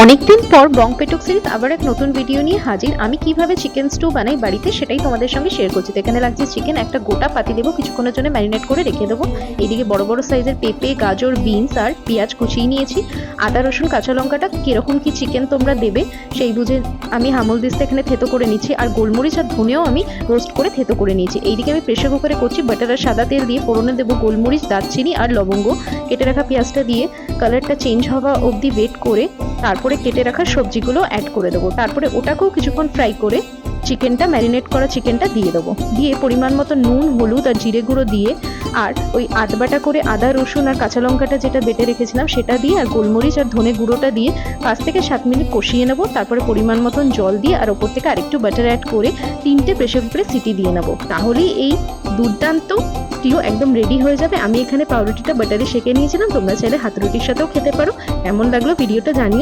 অনেকদিন পর বং পেটুক সিরিজ আবার এক নতুন ভিডিও নিয়ে হাজির। আমি কিভাবে চিকেন স্টু বানাই বাড়িতে সেটাই তোমাদের সঙ্গে শেয়ার করছি। তো এখানে লাগছে চিকেন, একটা গোটা পাতি দেবো, কিছুক্ষণের জন্য ম্যারিনেট করে রেখে দেবো। এইদিকে বড় বড় সাইজের পেঁপে, গাজর, বিনস আর পেঁয়াজ কুচিয়ে নিয়েছি। আদা রসুন কাঁচা লঙ্কাটা কিরকম কি চিকেন তোমরা দেবে সেই বুঝে আমি হামল দিস্তে এখানে থেতো করে নিচ্ছি। আর গোলমরিচ আর ধনেও আমি রোস্ট করে থেতো করে নিয়েছি। এইদিকে আমি প্রেসার কুকারে করছি বাটার আর সাদা তেল দিয়ে ফোড়নে দেবো গোলমরিচ, দারচিনি আর লবঙ্গ। কেটে রাখা পেঁয়াজটা দিয়ে কালারটা চেঞ্জ হওয়া অবধি ওয়েট করে তারপরে কেটে রাখা সবজিগুলো অ্যাড করে দেবো। তারপরে ওটাকেও কিছুক্ষণ ফ্রাই করে চিকেনটা, ম্যারিনেট করা চিকেনটা দিয়ে দেবো। দিয়ে পরিমাণ মতো নুন, হলুদ আর জিরে গুঁড়ো দিয়ে আর ওই আধবাটা করে আদা রসুন আর কাঁচা লঙ্কাটা যেটা বেটে রেখেছিলাম সেটা দিয়ে আর গোলমরিচ আর ধনে গুঁড়োটা দিয়ে 5 থেকে 7 মিনিট কষিয়ে নেবো। তারপরে পরিমাণ মতন জল দিয়ে আর ওপর থেকে আরেকটু বাটার অ্যাড করে 3টে প্রেসার কুকারে সিটি দিয়ে নেবো। তাহলেই এই দুর্দান্ত স্টিউ একদম রেডি হয়ে যাবে। আমি এখানে পাউরুটিটা বাটারে সেঁকে নিয়েছিলাম, তোমরা চাইলে হাত রুটির সাথেও খেতে পারো। কেমন লাগলো ভিডিওটা জানিও।